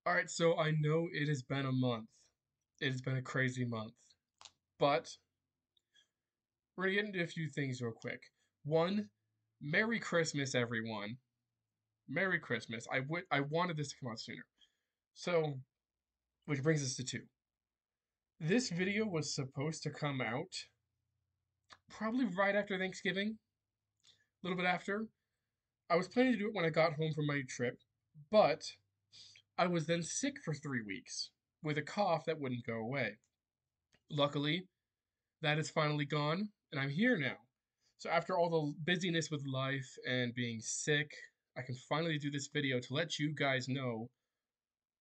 All right, so I know it has been a month. It has been a crazy month. But we're gonna get into a few things real quick. One, Merry Christmas, everyone. Merry Christmas. I wanted this to come out sooner. So, which brings us to two. This video was supposed to come out probably right after Thanksgiving, a little bit after. I was planning to do it when I got home from my trip, but I was then sick for 3 weeks with a cough that wouldn't go away. Luckily, that is finally gone, and I'm here now. So after all the busyness with life and being sick, I can finally do this video to let you guys know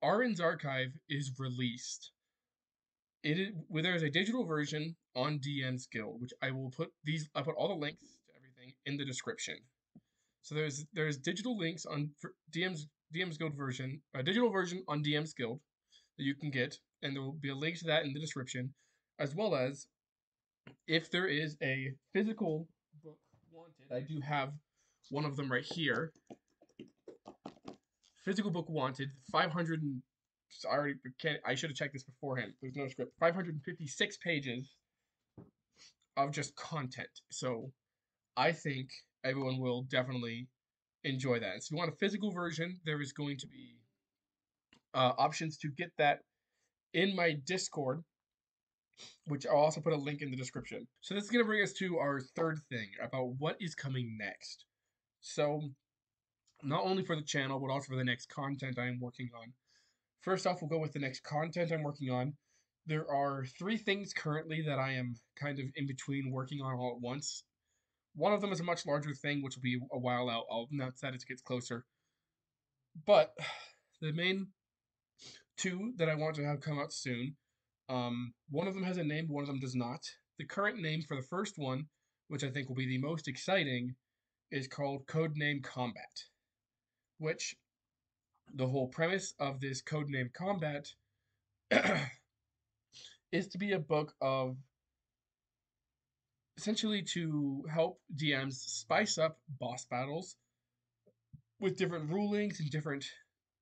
Auran's archive is released. There is a digital version on DM's Guild, which I put all the links to everything in the description. So there's digital links on DM's Guild version, a digital version on DM's Guild that you can get, and there will be a link to that in the description, as well as if there is a physical book wanted, I do have one of them right here. Physical book wanted, 500 and I already can't. I should have checked this beforehand. There's no script. 556 pages of just content. So I think everyone will definitely enjoy that. So if you want a physical version, there is going to be options to get that in my Discord, which I'll also put a link in the description. So this is going to bring us to our third thing about what is coming next. So not only for the channel, but also for the next content I'm working on. First off, we'll go with the next content I'm working on. There are three things currently that I am kind of in between working on all at once. One of them is a much larger thing, which will be a while out. I'll announce that as it gets closer. But the main two that I want to have come out soon, one of them has a name, one of them does not. The current name for the first one, which I think will be the most exciting, is called Codename Combat, which the whole premise of this Codename Combat is to be a book of essentially to help DMs spice up boss battles with different rulings and different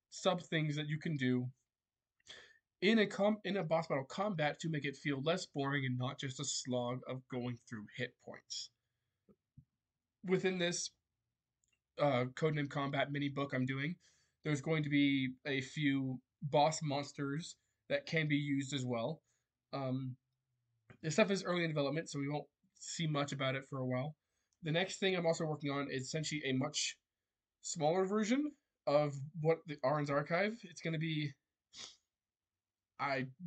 sub things that you can do in a boss battle combat to make it feel less boring and not just a slog of going through hit points. Within this Codename Combat mini book I'm doing, there's going to be a few boss monsters that can be used as well. Um, this stuff is early in development, so we won't see much about it for a while. The next thing I'm also working on is essentially a much smaller version of what the Auran's archive. It's going to be,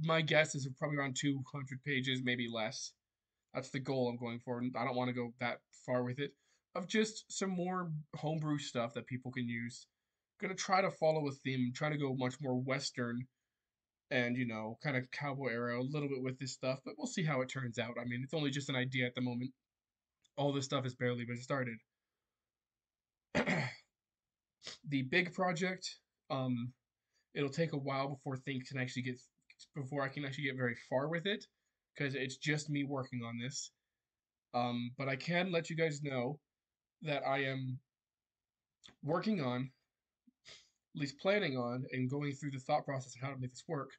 my guess is probably around 200 pages, maybe less. That's the goal I'm going for. I don't want to go that far with it. Of just some more homebrew stuff that people can use. Gonna try to follow a theme, try to go much more Western and, kind of cowboy era a little bit with this stuff, but we'll see how it turns out. I mean, it's only just an idea at the moment. All this stuff has barely been started. The big project, um, it'll take a while before I can actually get very far with it, because it's just me working on this. But I can let you guys know that I am working on, at least planning on, and going through the thought process of how to make this work,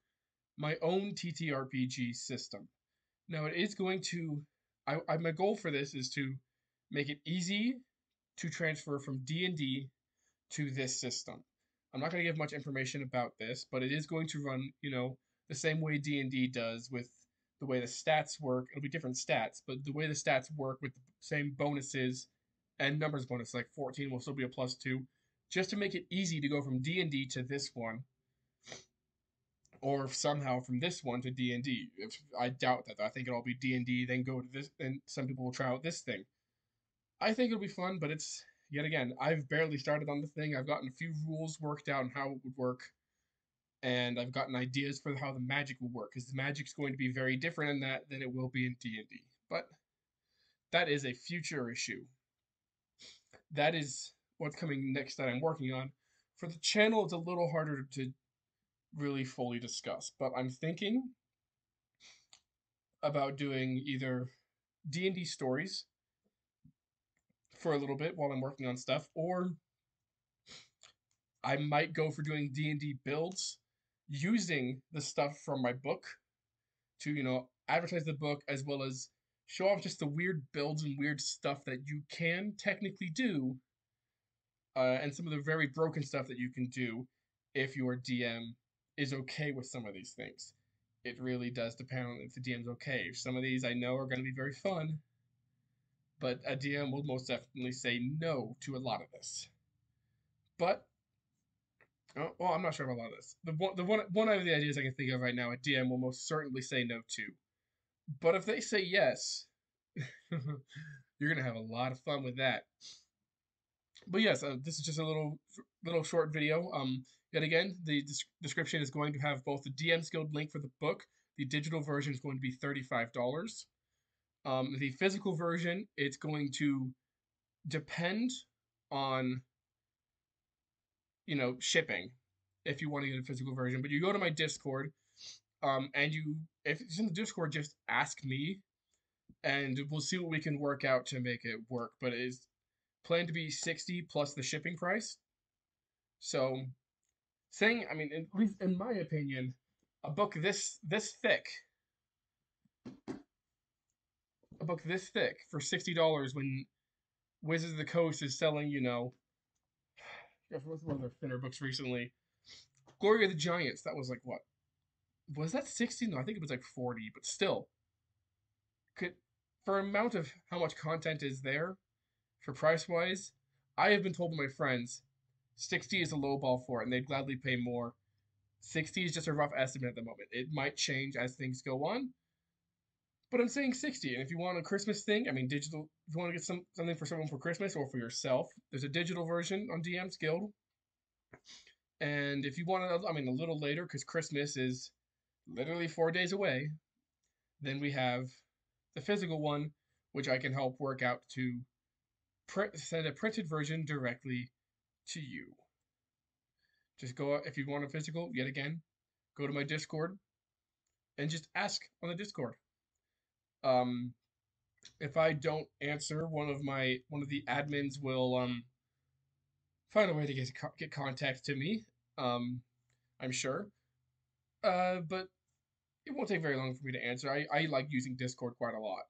my own TTRPG system. Now it is going to, my goal for this is to make it easy to transfer from D&D to this system. I'm not going to give much information about this, but it is going to run, the same way D&D does with the way the stats work. It'll be different stats, but the way the stats work with the same bonuses and numbers bonus, like 14 will still be a +2, just to make it easy to go from D&D to this one, or somehow from this one to D&D. I doubt that. I think it'll be D&D, then go to this, and some people will try out this thing. I think it'll be fun, but it's yet again, I've barely started on the thing. I've gotten a few rules worked out and how it would work, and I've gotten ideas for how the magic will work, because the magic's going to be very different in that than it will be in D&D. But that is a future issue. That is what's coming next that I'm working on. For the channel, it's a little harder to really fully discuss, but I'm thinking about doing either D&D stories for a little bit while I'm working on stuff, or I might go for doing D&D builds using the stuff from my book to, advertise the book as well as show off just the weird builds and weird stuff that you can technically do, and some of the very broken stuff that you can do if your DM is okay with some of these things. It really does depend on if the DM's okay. Some of these I know are going to be very fun, but a DM will most definitely say no to a lot of this. But well, I'm not sure about a lot of this. The one of the ideas I can think of right now, a DM will most certainly say no to. But if they say yes, you're gonna have a lot of fun with that. But yes, this is just a little short video. Yet again, the description is going to have both the DM's Guild link for the book. The digital version is going to be $35. The physical version, it's going to depend on shipping if you want to get a physical version. But you go to my Discord, and if it's in the Discord, just ask me, and we'll see what we can work out to make it work. But it is planned to be 60 plus the shipping price. So, I mean, at least in my opinion, a book this thick, a book this thick for $60 when Wizards of the Coast is selling, what's one of their thinner books recently? Glory of the Giants. That was like what? Was that 60? No, I think it was like 40, but still. Could for amount of how much content is there, for price wise, I have been told by my friends 60 is a low ball for it, and they'd gladly pay more. 60 is just a rough estimate at the moment. It might change as things go on, but I'm saying 60. And if you want a Christmas thing, I mean, digital, if you want to get something for someone for Christmas or for yourself, there's a digital version on DM's Guild. And if you want to, I mean, a little later, because Christmas is literally 4 days away, then we have the physical one, which I can help work out to send a printed version directly to you. Just go, if you want a physical, yet again, go to my Discord and just ask on the Discord. If I don't answer, one of the admins will find a way to get contact to me. I'm sure. But it won't take very long for me to answer. I like using Discord quite a lot.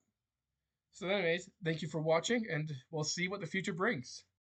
So anyways, thank you for watching, and we'll see what the future brings.